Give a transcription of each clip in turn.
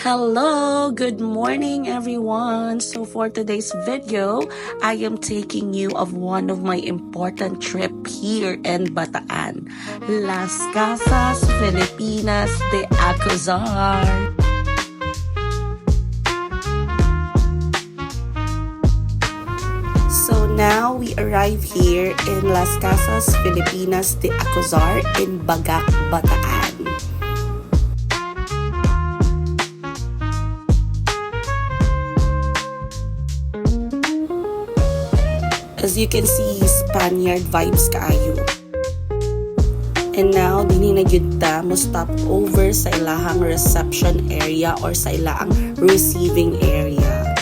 Hello, good morning everyone. So for today's video, I am taking you of one of my important trip here in Bataan, Las Casas, Filipinas de Alcazar. So now we arrive here in Las Casas, Filipinas de Alcazar in Bagak, Bataan. As you can see, Spaniard vibes kaayo. And now, dini na gyud ta mo stop over sa ilahang reception area or sa ilahang receiving area.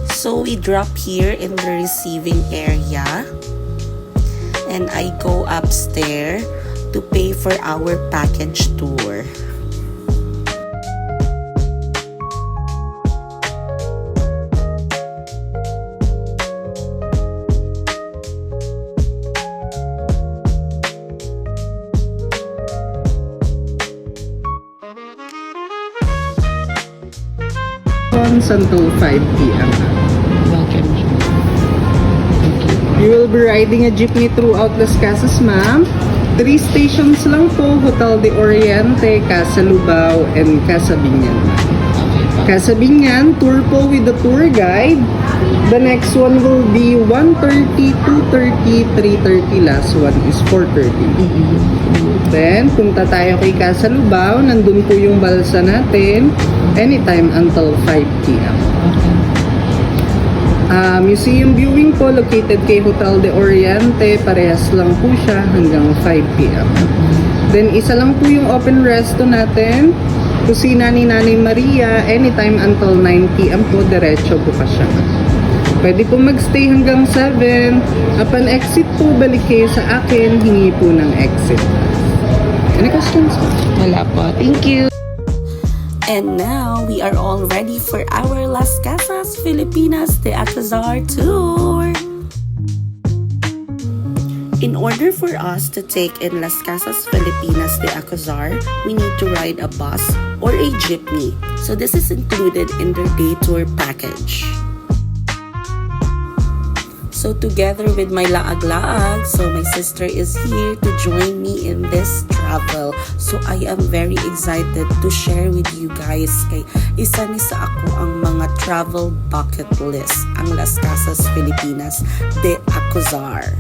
So we drop here in the receiving area and I go upstairs to pay for our package tour. Until 5 p.m. Welcome. You will be riding a jeepney throughout Las Casas, ma'am. 3 stations lang po, Hotel de Oriente, Casa Lubao, and Casa Binyan. Casa Binyan, tour po with the tour guide. The next one will be 1:30, 2:30, 3:30. Last one is 4:30. Then, punta tayo kay Casa Lubao. Nandun po yung balsa natin. Anytime until 5 p.m. Museum viewing po located kay Hotel de Oriente. Parehas lang po siya hanggang 5 p.m. Then, isa lang po yung open resto natin. Kusina ni Nanay Maria. Anytime until 9 p.m. po. Diretso po pa siya. Pwede po magstay hanggang 7. Upon exit po, balik kayo sa akin. Hingi po ng exit. Any questions po? Wala po. Thank you. And now we are all ready for our Las Casas, Filipinas de Alcazar tour. In order for us to take in Las Casas, Filipinas de Alcazar, we need to ride a bus or a jeepney. So this is included in their day tour package. So together with my laag-laag, so my sister is here to join me in this travel. So I am very excited to share with you guys kay isa ni sa ako ang mga travel bucket list, ang Las Casas, Filipinas de Alcazar.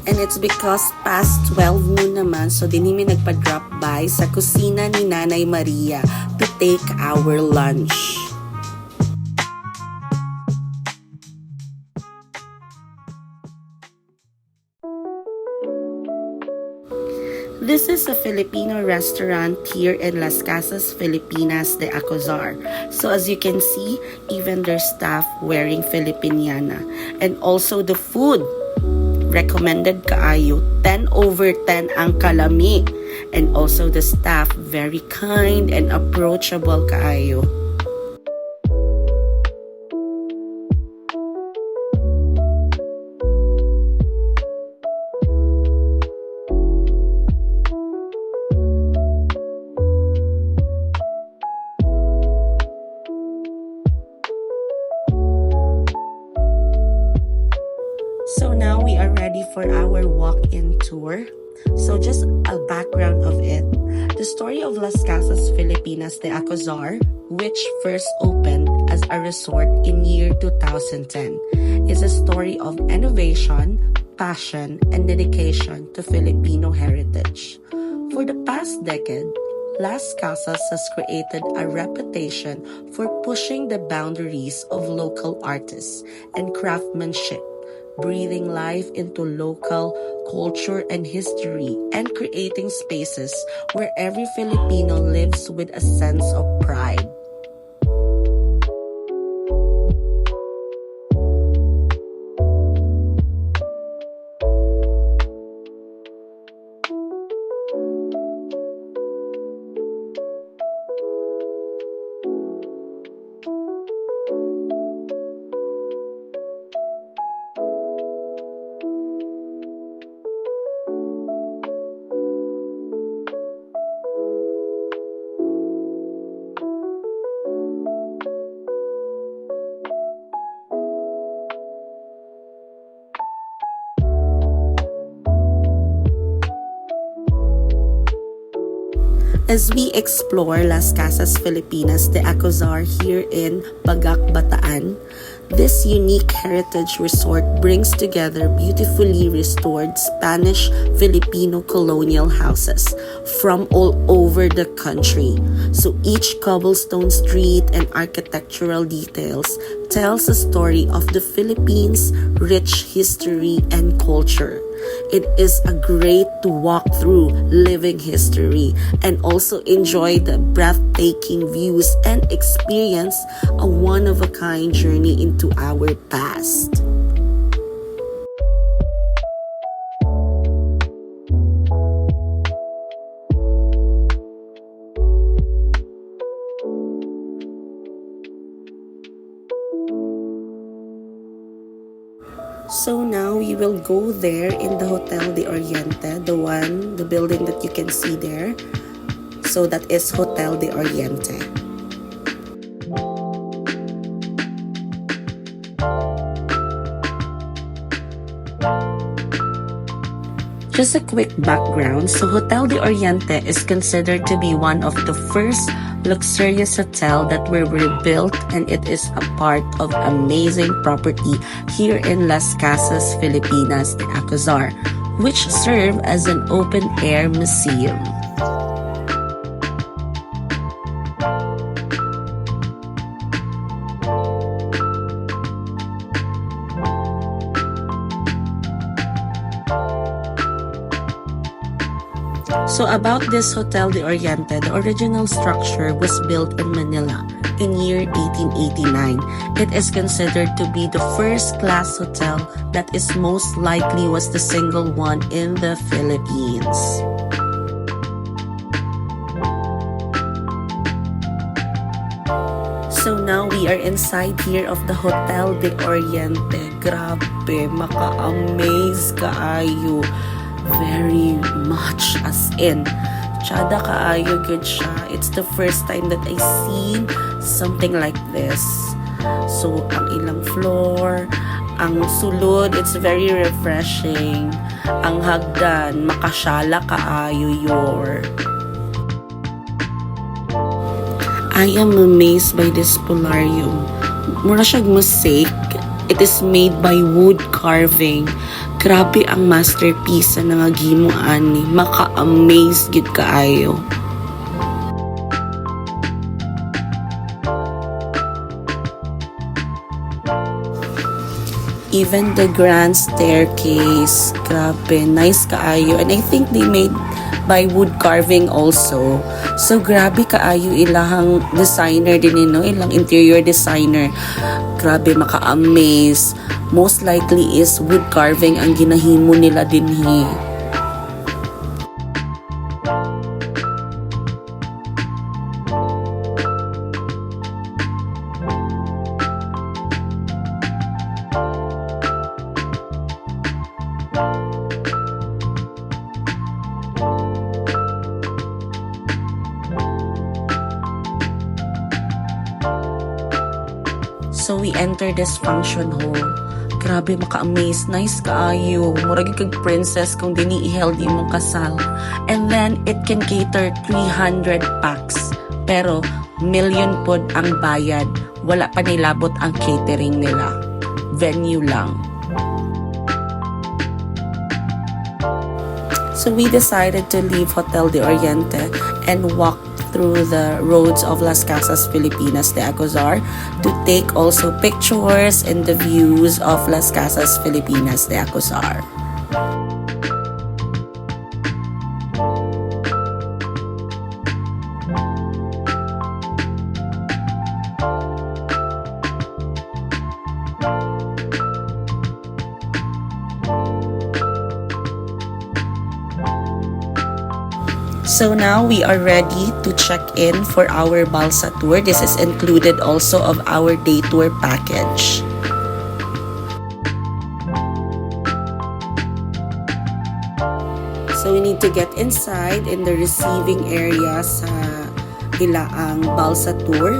And it's because past 12 noon naman, so din mi nagpa-drop by sa kusina ni Nanay Maria to take our lunch. This is a Filipino restaurant here in Las Casas, Filipinas de Alcazar. So as you can see, even their staff wearing Filipiniana. And also the food. Recommended kaayo, 10/10 ang kalami, and also the staff very kind and approachable kaayo. So now we are ready for our walk-in tour. So just a background of it. The story of Las Casas, Filipinas de Alcazar, which first opened as a resort in year 2010, is a story of innovation, passion and dedication to Filipino heritage. For the past decade, Las Casas has created a reputation for pushing the boundaries of local artists and craftsmanship, breathing life into local culture and history, and creating spaces where every Filipino lives with a sense of pride. As we explore Las Casas Filipinas de Acozar here in Pagak, Bataan, this unique heritage resort brings together beautifully restored Spanish Filipino colonial houses from all over the country. So each cobblestone street and architectural details tells a story of the Philippines' rich history and culture. It is a great to walk through living history and also enjoy the breathtaking views and experience a one-of-a-kind journey into our past. So now we will go there in the Hotel de Oriente, the building that you can see there. So that is Hotel de Oriente. Just a quick background, so Hotel de Oriente is considered to be one of the first luxurious hotel that were rebuilt, and it is a part of amazing property here in Las Casas Filipinas de Acozar, which serve as an open-air museum. So about this Hotel de Oriente, the original structure was built in Manila in year 1889. It is considered to be the first-class hotel that is most likely was the single one in the Philippines. So now we are inside here of the Hotel de Oriente. Grabe, maka-amaze kaayo. Very much, as in tsada kaayo good siya. It's the first time that I seen something like this. So ang ilang floor, ang sulod, it's very refreshing. Ang hagdan, makasyala kaayo yor. I am amazed by this polarium. Mura siyag mosaic. It is made by wood carving. Grabe ang masterpiece na nangagimo ani, maka-amaze gid kaayo. Even the grand staircase, grabe, nice kaayo. And I think they made by wood carving also. So grabe kaayo ilahang designer din ilang interior designer. Grabe, maka-amaze. Most likely is wood carving ang ginahimo nila dinhi. So we enter this function hall. Grabe, maka-amaze. Nice kaayo. Murag kag princess kung dini i-held imong kasal. And then, it can cater 300 packs. Pero, million pod ang bayad. Wala pa nilabot ang catering nila. Venue lang. So we decided to leave Hotel de Oriente and walk through the roads of Las Casas Filipinas de Acozar to take also pictures and the views of Las Casas Filipinas de Acozar. So now we are ready to check in for our Balsa tour. This is included also of our day tour package. So we need to get inside in the receiving area sa Ilaang Balsa tour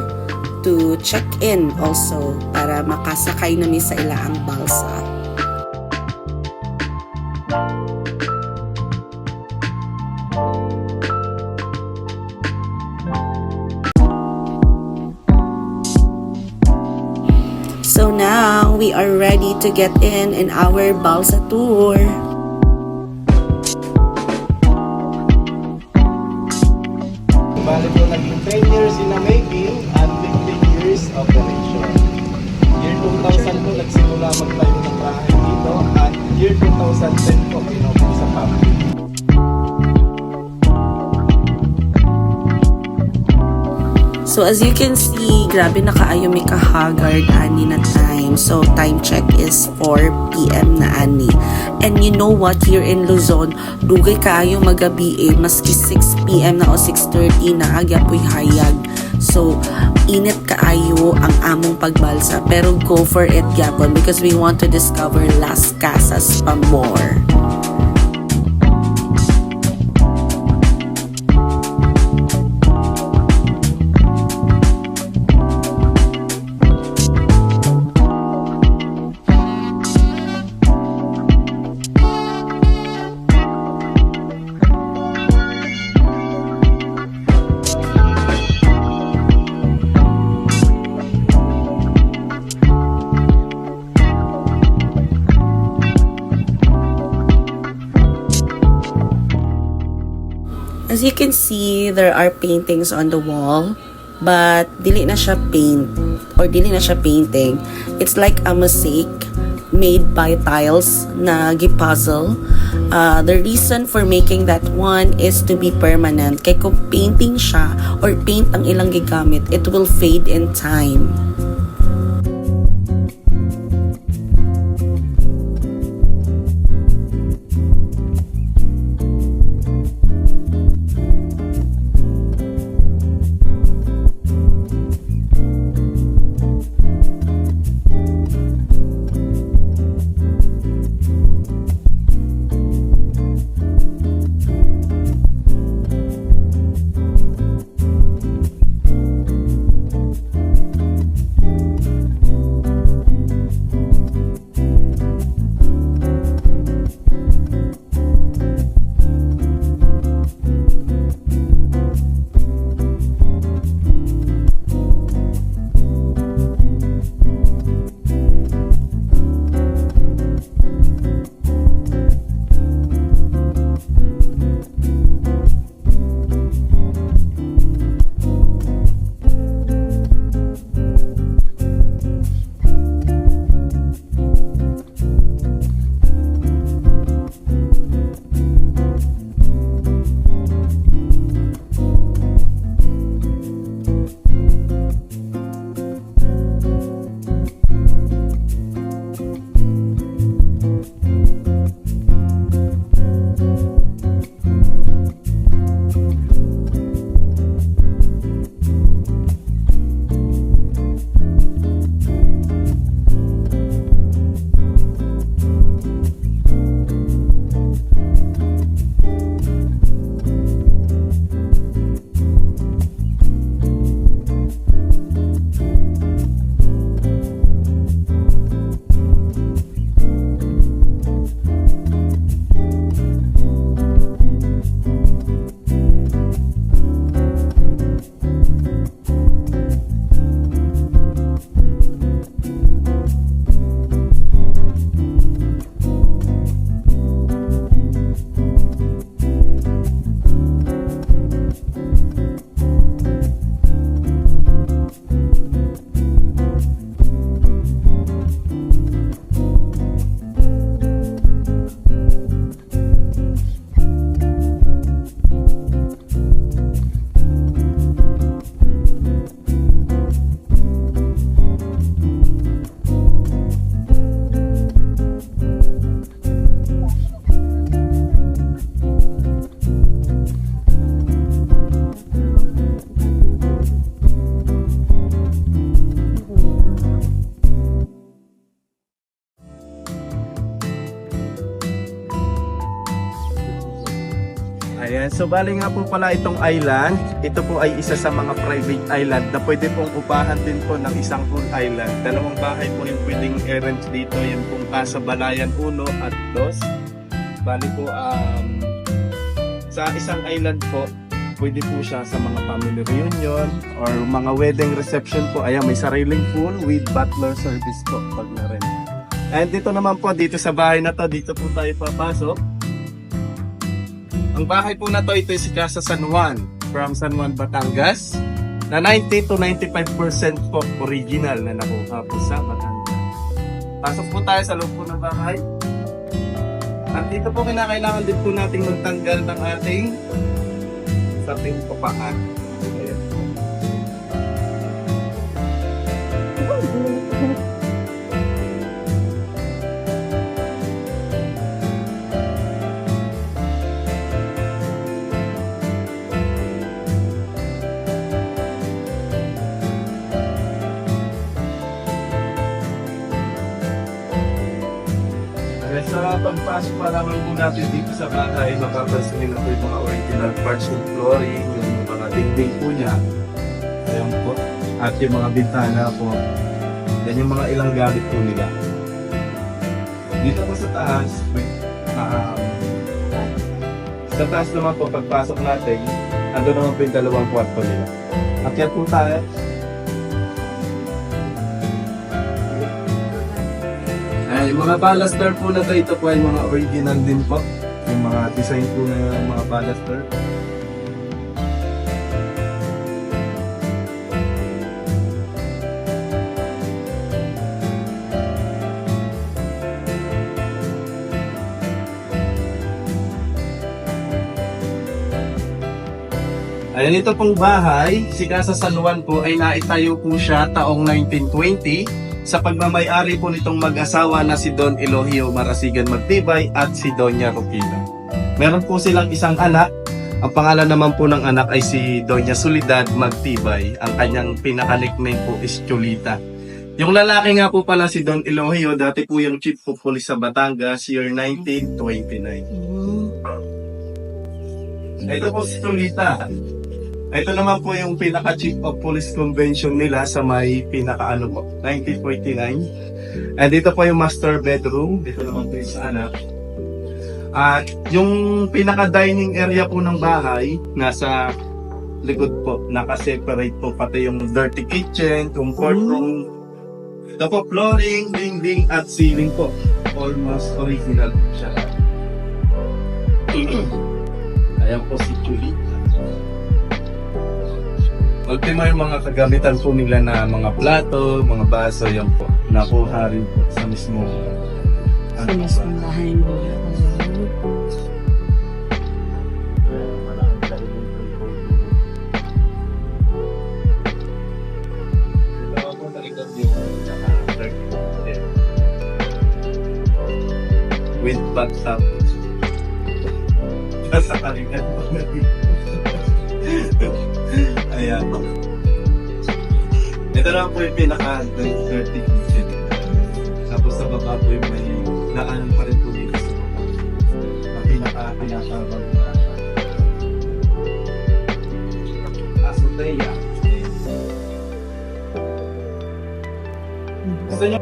to check in also para makasakay namin sa Ilaang Balsa. So now we are ready to get in our Balsa tour. Bali po naging 10 years in the making at 15 years operation. Year 2000 po nagsimula magtayo ng bahay dito at year 2010 po pinaupo sa public. So as you can see, grabe na kaayo may kahagard ani na time. So time check is 4 PM na ani. And you know what, here in Luzon, dugay kaayo magabi maski 6 PM na o 6:30 na agyapoy hayag. So init kaayo ang among pagbalsa, pero go for it gyapon because we want to discover Las Casas pa more. As you can see, there are paintings on the wall, but dili na siya paint or dili na siya painting. It's like a mosaic made by tiles na gipuzzle. The reason for making that one is to be permanent. Kaya kung painting siya or paint ang ilang gigamit, it will fade in time. Ayan, so bali nga po pala itong island, ito po ay isa sa mga private island na pwede pong upahan din po ng isang full island. Dalawang bahay po yung pwedeng i-rent dito, yung pong Casa Balayan 1 at 2. Bali po, sa isang island po, pwede po siya sa mga family reunion or mga wedding reception po. Ayan, may sariling pool with butler service po pag na-rent. And dito naman po, dito sa bahay na to, dito po tayo papasok. Ang bahay po na to, ito si Casa San Juan from San Juan, Batangas na 90 to 95% po original na nakuha po sa Batangas. Pasok po tayo sa loob po ng bahay. At dito po kinakailangan din po nating magtanggal ng ating saping papaan. Ayan po. Sa pagpasok pa lamang po natin dito sa bahay, mapapansin na po yung mga original parts ng flooring, yung mga dingding po niya. Ayan po. At yung mga bintana po. Yan yung mga ilang gamit po nila. Dito po sa taas, sa taas naman po, pagpasok natin, ando naman po yung dalawang kwarto nila. Akyat po tayo. Yung mga baluster po na ito po ay mga original din po. Yung mga design po na mga baluster. Ayan, ito pong bahay, si Casa San Juan po ay naitayo po siya taong 1920 sa pagmamay-ari po nitong mag-asawa na si Don Elohio Marasigan Magtibay at si Doña Roquila. Meron po silang isang anak. Ang pangalan naman po ng anak ay si Doña Soledad Magtibay. Ang kanyang pinaka-nickname po is Cholita. Yung lalaki nga po pala si Don Elohio, dati po yung chief of police sa Batangas, year 1929. Ito po si Cholita. Ito naman po yung pinaka-chief of police convention nila sa may pinaka-ano po, 1949. And dito po yung master bedroom. Dito naman po yung sa anak. At yung pinaka-dining area po ng bahay, nasa likod po, naka-separate po pati yung dirty kitchen, comfort room. Ito po, flooring, dingding, at ceiling po. Almost original po siya. Ayan po si Julie. Ultima yung mga kagamitan po nila na mga plato, mga baso, yan po. Nakuha rin po sa mismo. Sa mismong bahay mo. With bathtub. Sa kalingan po natin. Ayan. Ito na po yung pinaka-dirty kitchen. Tapos sa baba po yung may naanan pa rin po dito sa baba. Ang pinaka-pinaka-bag na azotea. Gusto nyo?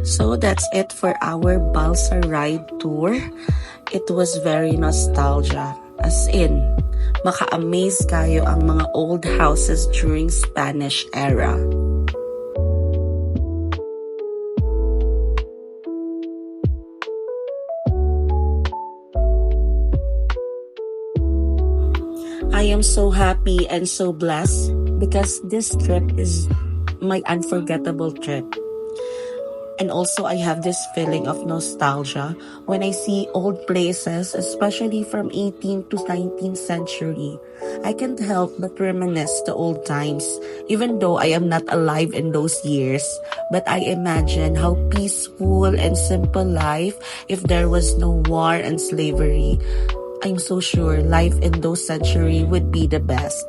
So that's it for our Balsa Ride tour. It was very nostalgia. As in, maka-amaze kayo ang mga old houses during Spanish era. I am so happy and so blessed because this trip is my unforgettable trip. And also I have this feeling of nostalgia when I see old places, especially from 18th to 19th century. I can't help but reminisce the old times, even though I am not alive in those years. But I imagine how peaceful and simple life if there was no war and slavery. I'm so sure life in those centuries would be the best.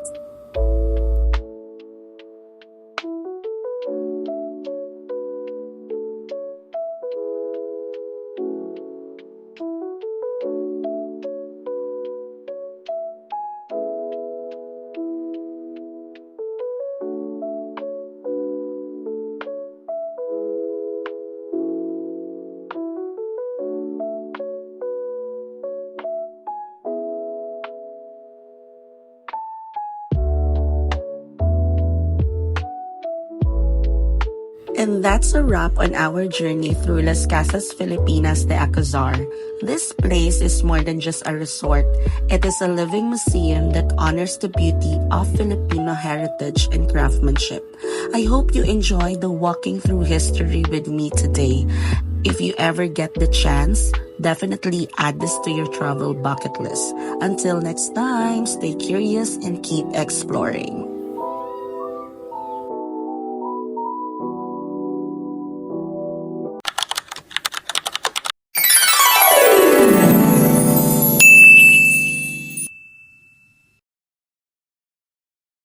And that's a wrap on our journey through Las Casas Filipinas de Acozar. This place is more than just a resort. It is a living museum that honors the beauty of Filipino heritage and craftsmanship. I hope you enjoyed the walking through history with me today. If you ever get the chance, definitely add this to your travel bucket list. Until next time, stay curious and keep exploring.